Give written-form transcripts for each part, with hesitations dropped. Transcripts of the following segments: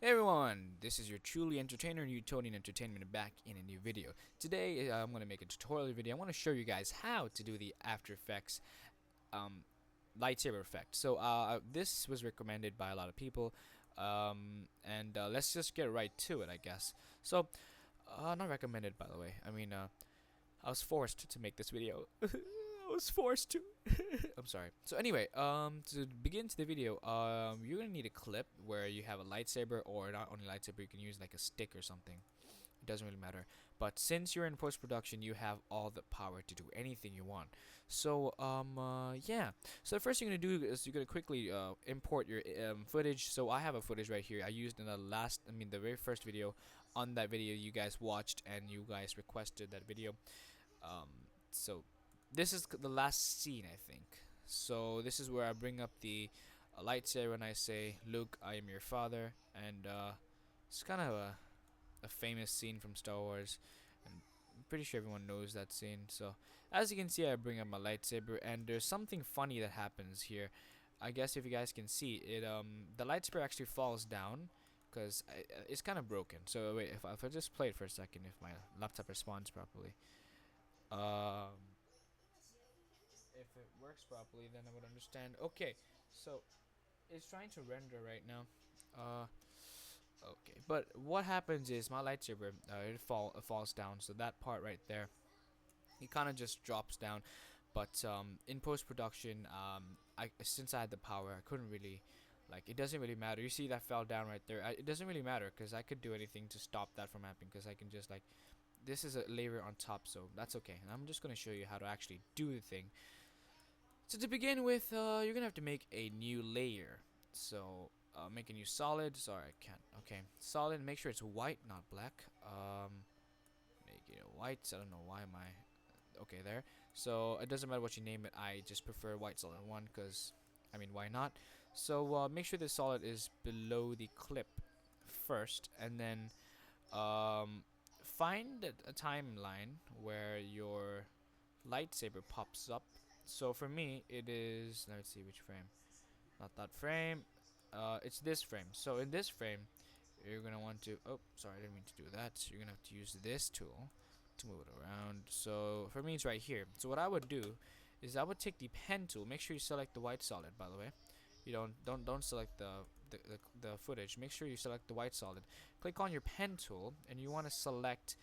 Hey everyone, this is your truly entertainer Newtonian Entertainment back in a new video. Today I'm going to make a tutorial video. I want to show you guys how to do the After Effects um, lightsaber effect. This was recommended by a lot of people, and let's just get right to it, I guess. Not recommended, by the way. I was forced to make this video. I was forced to. I'm sorry. So anyway, to begin to the video, you're gonna need a clip where you have a lightsaber, or not only lightsaber, you can use like a stick or something. It doesn't really matter. But since you're in post production, you have all the power to do anything you want. Yeah. So the first thing you're gonna do is you're gonna quickly import your footage. So I have a footage right here. I used in the very first video. On that video, you guys watched and you guys requested that video. So this is the last scene, I think. So this is where I bring up the lightsaber and I say, "Luke, I am your father," and it's kind of a famous scene from Star Wars, and I'm pretty sure everyone knows that scene. So as you can see, I bring up my lightsaber, and there's something funny that happens here. I guess if you guys can see it, the lightsaber actually falls down because it's kind of broken. So wait, if I just play it for a second, if my laptop responds properly. Um, if it works properly, then I would understand. Okay, so it's trying to render right now. Uh, okay, but what happens is my lightsaber, it falls down. So that part right there, it kind of just drops down. But in post production, I since I had the power, I couldn't really, like, it doesn't really matter. You see that fell down right there. It doesn't really matter because I could do anything to stop that from happening. Because I can just like, this is a layer on top, so that's okay. And I'm just gonna show you how to actually do the thing. So to begin with, you're gonna have to make a new layer. So make a new solid. Sorry, I can't. Okay, solid. Make sure it's white, not black. Make it white. I don't know why am I. Okay, there. So it doesn't matter what you name it. I just prefer white solid one because, why not? So make sure the solid is below the clip first, and then find a timeline where your lightsaber pops up. So for me, it is. Let's see which frame. Not that frame. It's this frame. So in this frame, you're gonna want to. Oh, sorry, I didn't mean to do that. You're gonna have to use this tool to move it around. So for me, it's right here. So what I would do is I would take the pen tool. Make sure you select the white solid. By the way, you don't select the footage. Make sure you select the white solid. Click on your pen tool, and you want to select.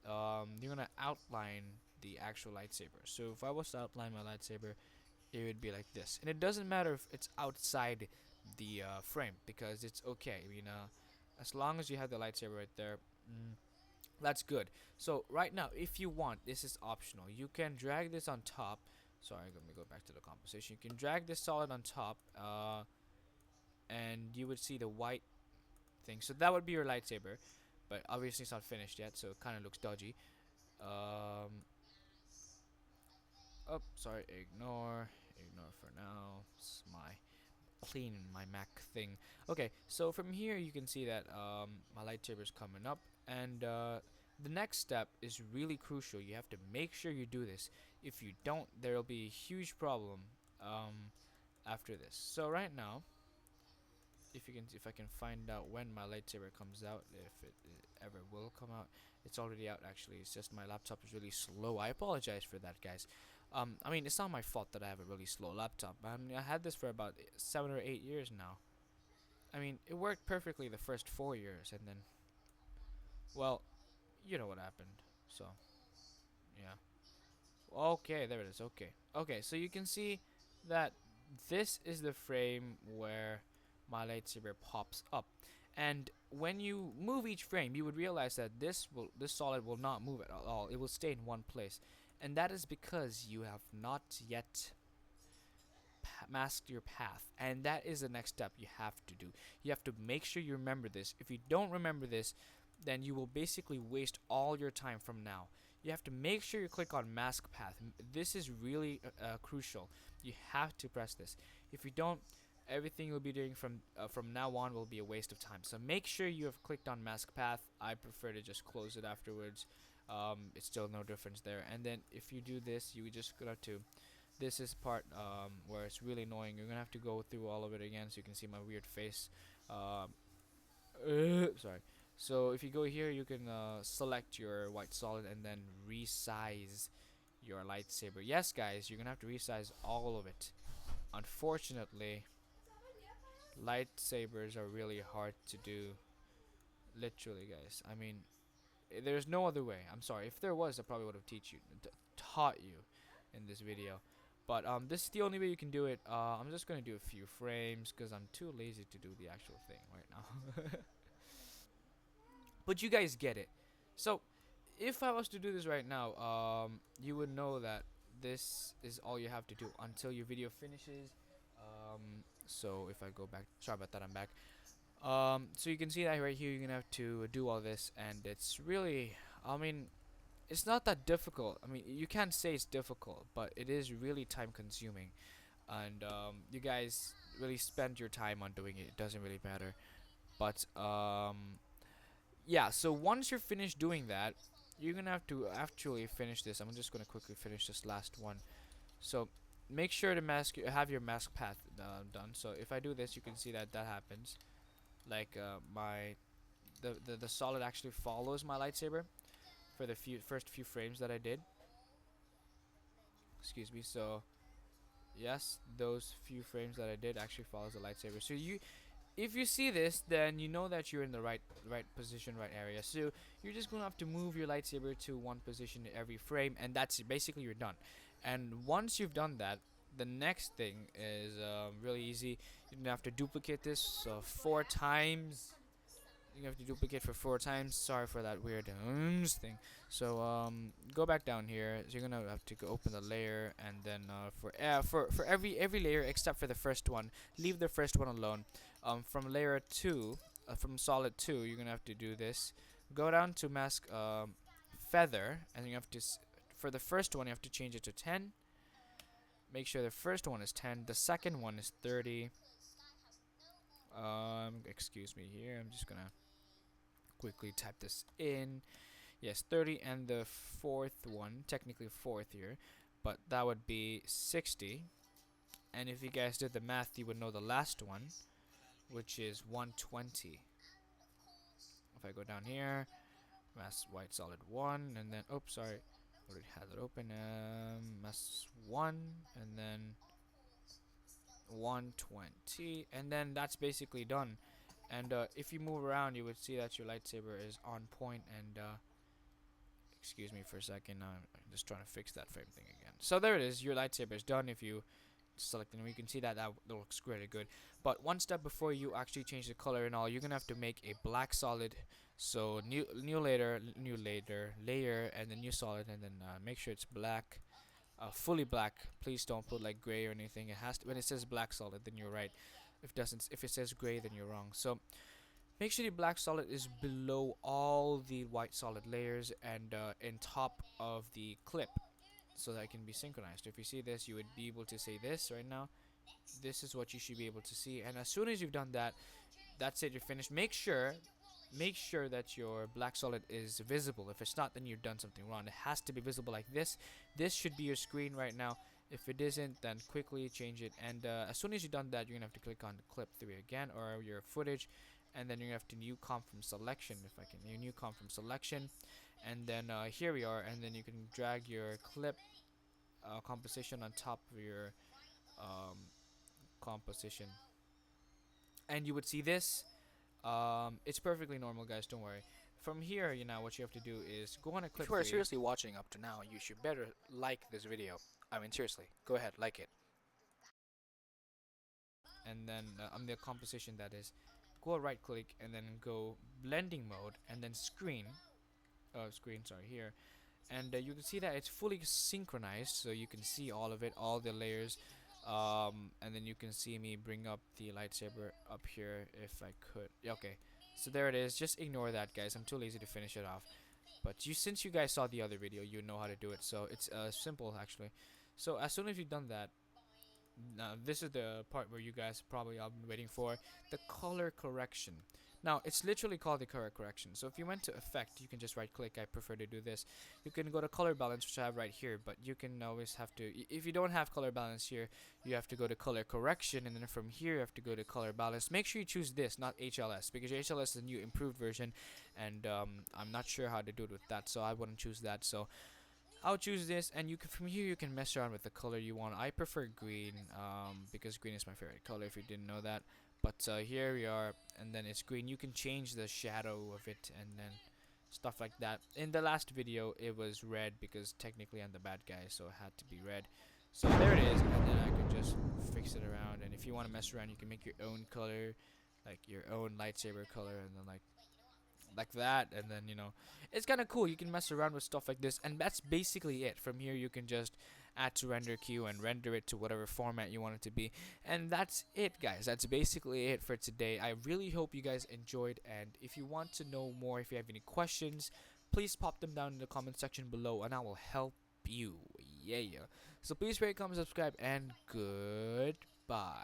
You're gonna outline the actual lightsaber. So if I was to outline my lightsaber, it would be like this. And it doesn't matter if it's outside the frame because it's okay. As long as you have the lightsaber right there, that's good. So right now, if you want, this is optional. You can drag this on top. Sorry, let me go back to the composition. You can drag this solid on top, and you would see the white thing. So that would be your lightsaber, but obviously it's not finished yet, so it kind of looks dodgy. Um, Oh, sorry, ignore for now. It's my clean my Mac thing. Okay, so from here you can see that my lightsaber is coming up, and the next step is really crucial. You have to make sure you do this. If you don't, there will be a huge problem after this. So right now, if I can find out when my lightsaber comes out, if it ever will come out. It's already out actually. It's just my laptop is really slow. I apologize for that, guys. It's not my fault that I have a really slow laptop. I had this for about 7 or 8 years now. It worked perfectly the first 4 years, and then, well, you know what happened. So yeah. Okay, there it is. Okay, so you can see that this is the frame where my lightsaber pops up. And when you move each frame, you would realize that this solid will not move at all. It will stay in one place. And that is because you have not yet masked your path. And that is the next step you have to do. You have to make sure you remember this. If you don't remember this, then you will basically waste all your time from now. You have to make sure you click on mask path. This is really crucial. You have to press this. If you don't, everything you'll be doing from now on will be a waste of time. So make sure you have clicked on mask path. I prefer to just close it afterwards. It's still no difference there. And then if you do this, you just gonna have to. This is part where it's really annoying. You're gonna have to go through all of it again so you can see my weird face. Sorry. So if you go here, you can select your white solid and then resize your lightsaber. Yes, guys, you're gonna have to resize all of it. Unfortunately, lightsabers are really hard to do. Literally, guys. I mean, there's no other way. I'm sorry. If there was, I probably would have taught you in this video. But this is the only way you can do it. I'm just gonna do a few frames because I'm too lazy to do the actual thing right now. But you guys get it. So if I was to do this right now, you would know that this is all you have to do until your video finishes. So if I go back, sorry about that, I'm back. So you can see that right here, you're gonna have to do all this, and it's really, I mean, it's not that difficult. I mean, you can't say it's difficult, but it is really time consuming, and you guys really spend your time on doing it. It doesn't really matter, but yeah. So once you're finished doing that, you're gonna have to actually finish this. I'm just gonna quickly finish this last one. So make sure to have your mask path done. So if I do this, you can see that that happens. Like my the solid actually follows my lightsaber for the first few frames that I did. Excuse me. So yes, those few frames that I did actually follows the lightsaber. So if you see this, then you know that you're in the right position, right area. So you're just gonna have to move your lightsaber to one position every frame, and that's it. Basically you're done. And once you've done that, the next thing is really easy. You're gonna have to duplicate this 4 times. You have to duplicate for 4 times. Sorry for that weird thing. So go back down here. So you're gonna have to go open the layer, and then for every layer except for the first one, leave the first one alone. From layer 2, from solid 2, you're gonna have to do this. Go down to mask feather, and you have to for the first one you have to change it to 10. Make sure the first one is 10. The second one is 30. Excuse me here. I'm just gonna quickly type this in. Yes, 30, and the fourth one, technically fourth here, but that would be 60. And if you guys did the math, you would know the last one, which is 120. If I go down here, mass white solid 1, and then oops, sorry, already had it open. Mass 1, and then 120, and then that's basically done. And if you move around, you would see that your lightsaber is on point. And excuse me for a second, I'm just trying to fix that frame thing again. So there it is, your lightsaber is done. If you select it, you can see that that looks really good. But one step before you actually change the color and all, you're gonna have to make a black solid. So new layer, and then new solid, and then make sure it's black. Fully black. Please don't put like gray or anything. It has to, when it says black solid, then you're right. If it says gray, then you're wrong. So make sure the black solid is below all the white solid layers, and in top of the clip, so that it can be synchronized. If you see this, you would be able to say this right now. This is what you should be able to see. And as soon as you've done that, that's it. You're finished. Make sure that your black solid is visible. If it's not, then you've done something wrong. It has to be visible like this. This should be your screen right now. If it isn't, then quickly change it. And as soon as you've done that, you're gonna have to click on clip 3 again, or your footage, and then you're gonna have to new comp from selection. If I can new comp from selection, and then here we are. And then you can drag your clip composition on top of your composition, and you would see this. It's perfectly normal, guys. Don't worry. From here, what you have to do is go on a clip. If you are seriously watching up to now, you should better like this video. I mean, seriously, go ahead, like it. And then on the composition, that is, go right click and then go blending mode, and then screen. Sorry, here. And you can see that it's fully synchronized, so you can see all of it, all the layers. And then you can see me bring up the lightsaber up here if I could. Okay, so there it is. Just ignore that, guys. I'm too lazy to finish it off. But since you guys saw the other video, you know how to do it. So it's simple, actually. So as soon as you've done that, now this is the part where you guys probably all been waiting for, the color correction. Now it's literally called the color correction. So if you went to effect, you can just right click. I prefer to do this. You can go to color balance, which I have right here, but you can always have to, if you don't have color balance here, you have to go to color correction, and then from here you have to go to color balance. Make sure you choose this, not HLS, because HLS is a new improved version, and I'm not sure how to do it with that, so I wouldn't choose that. So I'll choose this, and you can, from here you can mess around with the color you want. I prefer green, because green is my favorite color, if you didn't know that. But here we are, and then it's green. You can change the shadow of it, and then stuff like that. In the last video it was red, because technically I'm the bad guy, so it had to be red. So there it is, and then I can just fix it around. And if you want to mess around, you can make your own color, like your own lightsaber color, and then like that, and then it's kind of cool. You can mess around with stuff like this, and that's basically it. From here you can just add to render queue and render it to whatever format you want it to be, and that's it, guys. That's basically it for today. I really hope you guys enjoyed, and if you want to know more, if you have any questions, please pop them down in the comment section below, and I will help you. Yeah, so please rate, comment, subscribe, and goodbye.